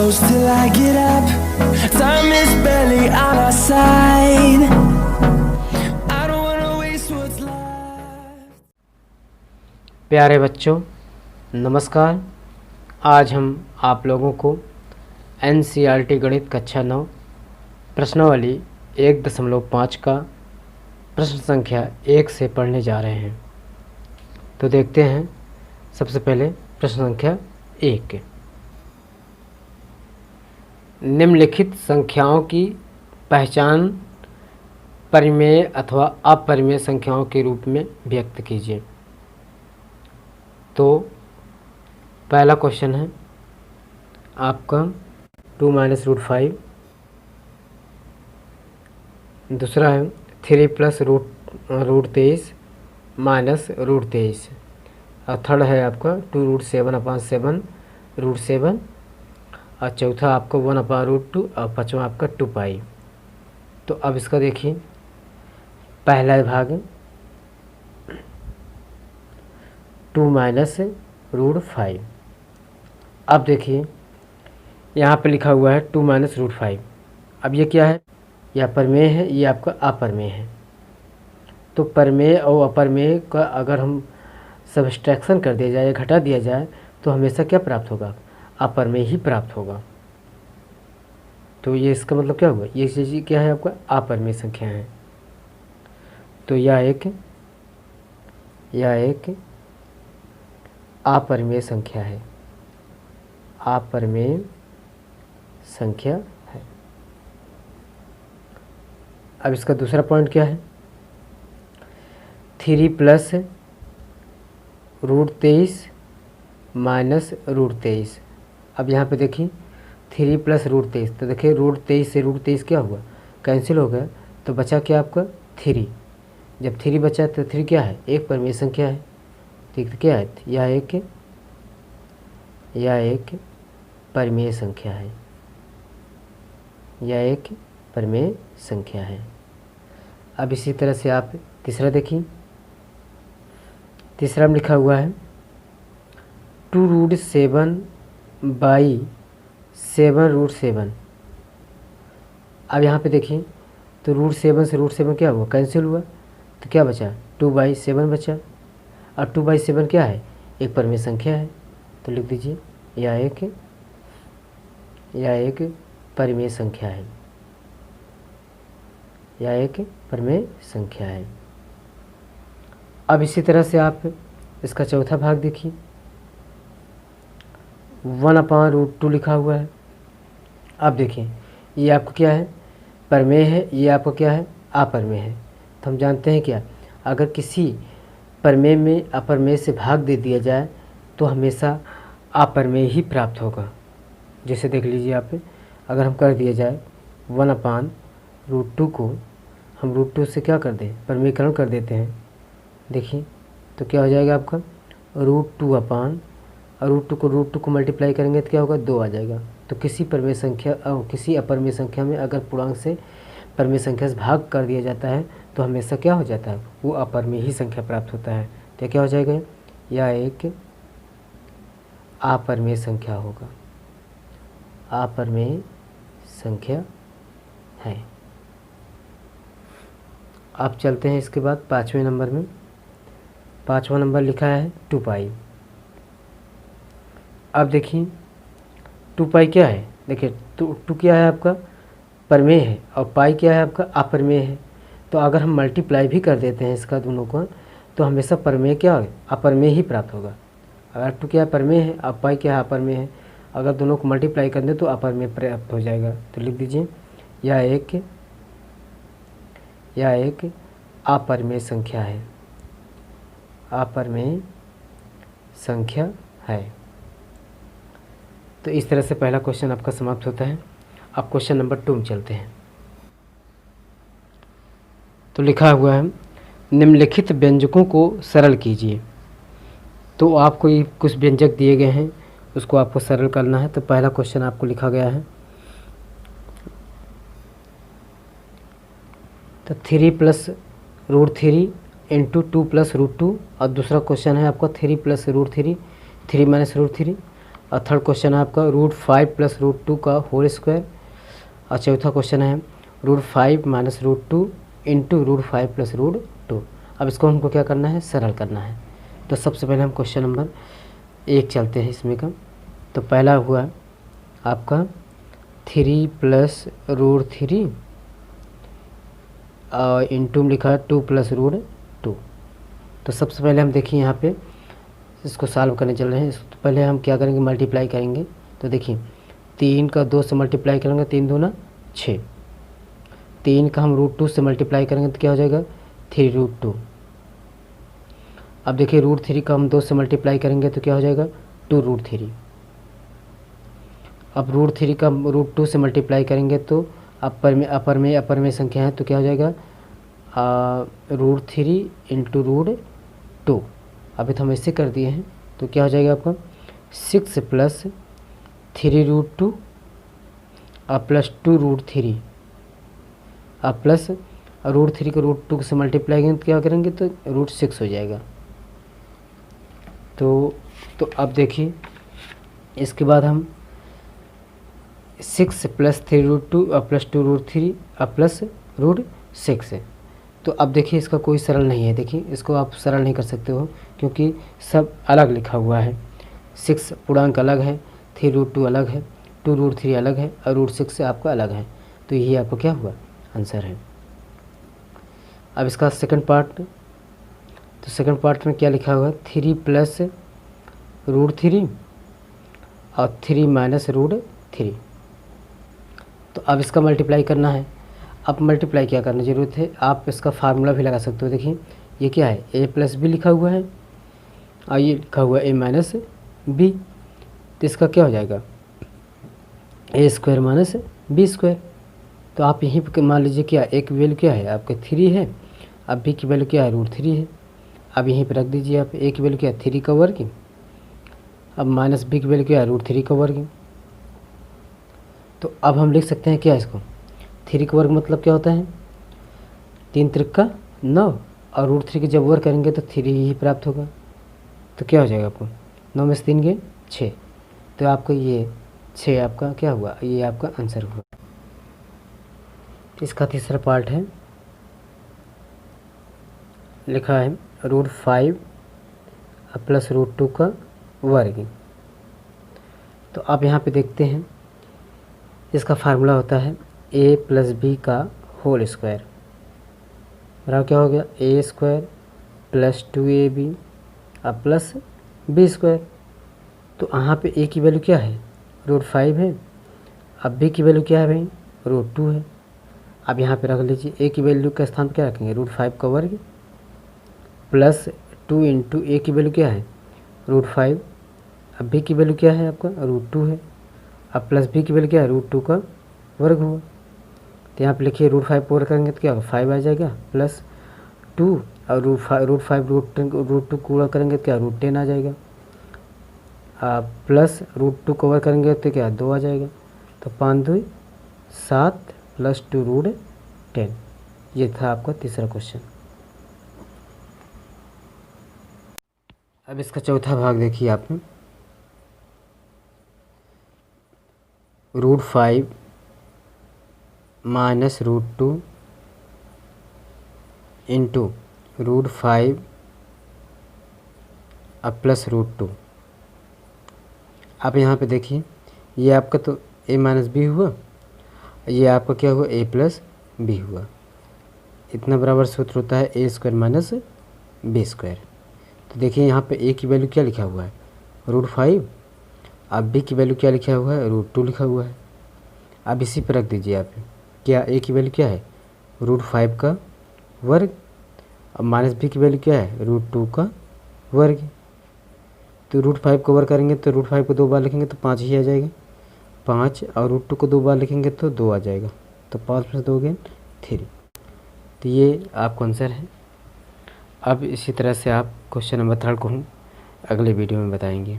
close till I get up. Time is barely on our side. I don't wanna waste what's left. प्यारे बच्चों नमस्कार। आज हम आप लोगों को NCERT गणित कक्षा 9 प्रश्नावली 1.5 का प्रश्न संख्या 1 से पढ़ने जा रहे हैं। तो देखते हैं सबसे पहले प्रश्न संख्या 1। निम्नलिखित संख्याओं की पहचान परिमेय अथवा अपरिमेय संख्याओं के रूप में व्यक्त कीजिए। तो पहला क्वेश्चन है आपका 2 - √5, दूसरा है 3 + √23 माइनस √23, और थर्ड है आपका 2√7/7 √7, और चौथा आपका 1/√2, और पाँचवा आपका 2π। तो अब इसका देखिए पहला भाग 2 - √5। अब देखिए यहाँ पे लिखा हुआ है 2 - √5। अब ये क्या है, यह परिमेय है, ये आपका अपरिमेय है। तो परिमेय और अपरिमेय का अगर हम सब्सट्रैक्शन कर दिया जाए या घटा दिया जाए तो हमेशा क्या प्राप्त होगा, अपरिमेय ही प्राप्त होगा। तो ये इसका मतलब क्या हुआ, ये चीज़ क्या है आपका अपरिमेय संख्या है। तो यह एक अपरिमेय संख्या है, अपरिमेय संख्या है। अब इसका दूसरा पॉइंट क्या है, 3 + √23 माइनस √23। अब यहाँ पे देखिए 3 + √23, तो देखिए √23 से √23 क्या हुआ, कैंसिल हो गया, तो बचा क्या आपका 3। जब 3 बचा तो 3 क्या है, एक परिमेय संख्या है। ठीक, तो क्या है, यह एक परिमेय संख्या है, यह एक परिमेय संख्या है। अब इसी तरह से आप तीसरा देखिए, तीसरा में लिखा हुआ है 2√7/7 अब यहाँ पे देखिए तो √7 से √7 क्या हुआ, कैंसिल हुआ, तो क्या बचा 2/7 बचा, और 2/7 क्या है, एक परिमेय संख्या है। तो लिख दीजिए यह एक परिमेय संख्या है, यह एक परिमेय संख्या है। अब इसी तरह से आप इसका चौथा भाग देखिए 1/√2 लिखा हुआ है। अब देखिए ये आपको क्या है, परिमेय है, ये आपको क्या है, अपरिमेय है। तो हम जानते हैं क्या, अगर किसी परिमेय में अपरिमेय से भाग दे दिया जाए तो हमेशा अपरिमेय ही प्राप्त होगा। जैसे देख लीजिए आप, अगर हम कर दिया जाए 1/√2 को हम √2 से क्या कर दें, परिमेयकरण कर देते हैं। देखिए तो क्या हो जाएगा आपका √2 और √2 को मल्टीप्लाई करेंगे तो क्या होगा, 2 आ जाएगा। तो किसी परिमेय संख्या और किसी अपरिमेय संख्या में अगर पूर्णांक से परिमेय संख्या से भाग कर दिया जाता है तो हमेशा क्या हो जाता है, वो अपरिमेय ही संख्या प्राप्त होता है। तो क्या हो जाएगा, यह एक अपरिमेय संख्या होगा, अपरिमेय संख्या है। अब चलते हैं इसके बाद 5वें नंबर में। 5वां नंबर लिखा है 2π। अब देखिए 2π क्या है, देखिए 2 क्या है आपका परिमेय है, और पाई क्या है आपका अपरिमेय है। तो अगर हम मल्टीप्लाई भी कर देते हैं इसका दोनों को, तो हमेशा परिमेय क्या होगा, अपरिमेय ही प्राप्त होगा। अगर 2 क्या है परिमेय है, और पाई क्या है अपरिमेय है, अगर दोनों को मल्टीप्लाई कर दें तो अपरिमेय प्राप्त हो जाएगा। तो लिख दीजिए यह एक अपरिमेय संख्या है, अपरिमेय संख्या है। तो इस तरह से पहला क्वेश्चन आपका समाप्त होता है। अब क्वेश्चन नंबर 2 में चलते हैं। तो लिखा हुआ है निम्नलिखित व्यंजकों को सरल कीजिए। तो आपको ये कुछ व्यंजक दिए गए हैं, उसको आपको सरल करना है। तो पहला क्वेश्चन आपको लिखा गया है तो 3 + √3 × 2 + √2, और दूसरा क्वेश्चन है आपका 3 + √3 3 - √3, और थर्ड क्वेश्चन है आपका √5 + √2 का होल स्क्वायर। और चौथा क्वेश्चन है √5 - √2 इंटू √5 + √2। अब इसको हमको क्या करना है, सरल करना है। तो सबसे पहले हम क्वेश्चन नंबर 1 चलते हैं इसमें का। तो पहला हुआ आपका 3 + √3 और इंटू में लिखा है 2 + √2। तो सबसे पहले हम देखिए यहाँ पे इसको सॉल्व करने चल रहे हैं। तो पहले हम क्या करेंगे, मल्टीप्लाई करेंगे। तो देखिए 3 का 2 से मल्टीप्लाई करेंगे, 3 दूना 6। 3 का हम √2 से मल्टीप्लाई करेंगे तो क्या हो जाएगा, 3√2। अब देखिए √3 का हम 2 से मल्टीप्लाई करेंगे तो क्या हो जाएगा, 2√3। अब √3 का √2 से मल्टीप्लाई करेंगे तो अपर में संख्या है तो क्या हो जाएगा, √3 इंटू √2। अभी तो हम ऐसे कर दिए हैं तो क्या हो जाएगा आपका 6 + 3√2 और प्लस 2√3 और प्लस √3 को √2 से मल्टीप्लाई करेंगे तो क्या करेंगे तो √6 हो जाएगा। तो अब देखिए इसके बाद हम 6 + 3√2 और प्लस 2√3 और प्लस √6 है। तो अब देखिए इसका कोई सरल नहीं है। देखिए इसको आप सरल नहीं कर सकते हो क्योंकि सब अलग लिखा हुआ है। 6 पूर्णांक अलग है, 3√2 अलग है, 2√3 अलग है और √6 से आपका अलग है। तो यही आपको क्या हुआ, आंसर है। अब इसका सेकंड पार्ट, तो सेकंड पार्ट में क्या लिखा हुआ है, 3 + √3 और 3 - √3। तो अब इसका मल्टीप्लाई करना है। अब मल्टीप्लाई क्या करने की ज़रूरत है, आप इसका फार्मूला भी लगा सकते हो। देखिए ये क्या है, a + b लिखा हुआ है और ये लिखा हुआ है a - b। तो इसका क्या हो जाएगा, a² - b²। तो आप यहीं पर मान लीजिए क्या, a की वैल्यू क्या है आपका 3 है, अब b की वैल्यू क्या है √3 है। अब यहीं पर रख दीजिए आप, a की वैल्यू क्या है 3 का वर्ग, अब माइनस b की वैल्यू क्या है √3 का वर्ग। तो अब हम लिख सकते हैं क्या, इसको 3 का वर्ग मतलब क्या होता है, 3 × 3 = 9 और √3 के जब वर्ग करेंगे तो 3 ही प्राप्त होगा। तो क्या हो जाएगा आपको, 9 में से 3 गए 6। तो आपको ये 6 आपका क्या हुआ, ये आपका आंसर हुआ। इसका तीसरा पार्ट है, लिखा है √5 + √2 का वर्ग। तो आप यहाँ पे देखते हैं इसका फार्मूला होता है a + b का होल स्क्वायर बराबर क्या हो गया, a² + 2ab और प्लस b²। तो यहाँ पे a की वैल्यू क्या है, √5 है। अब b की वैल्यू क्या है भाई, √2 है। अब यहाँ पे रख लीजिए a की वैल्यू का स्थान पर क्या रखेंगे, √5 का वर्ग प्लस 2 इंटू a की वैल्यू क्या है √5। अब b की वैल्यू क्या है आपका √2 है। अब प्लस b की वैल्यू क्या है √2 का वर्ग हुआ। तो यहाँ पे लिखिए √5 को वर्ग करेंगे तो क्या होगा, 5 आ जाएगा प्लस 2 और √2 को वर्ग करेंगे तो क्या √10 आ जाएगा। प्लस √2 को वर्ग करेंगे तो क्या 2 आ जाएगा। तो 5 2 7 प्लस 2 √10। ये था आपका तीसरा क्वेश्चन। अब इसका चौथा भाग देखिए आपने, √5 - √2 इंटू √5 अब प्लस √2। आप यहाँ पे देखिए ये आपका तो a - b हुआ, ये आपका क्या हुआ a + b हुआ। इतना बराबर सूत्र होता है a² - b²। तो देखिए यहाँ पे a की वैल्यू क्या लिखा हुआ है √5, अब b की वैल्यू क्या लिखा हुआ है √2 लिखा हुआ है। अब इसी पर रख दीजिए आप, क्या a की वैल्यू क्या है √5 का वर्ग और माइनस b की वैल्यू क्या है √2 का वर्ग। तो √5 को वर्ग करेंगे तो √5 को 2 बार लिखेंगे तो 5 ही आ जाएगा, 5 और √2 को 2 बार लिखेंगे तो 2 आ जाएगा। तो 5 + 2 = 3। तो ये आपका आंसर है। अब इसी तरह से आप क्वेश्चन नंबर 3 को हम अगले वीडियो में बताएंगे।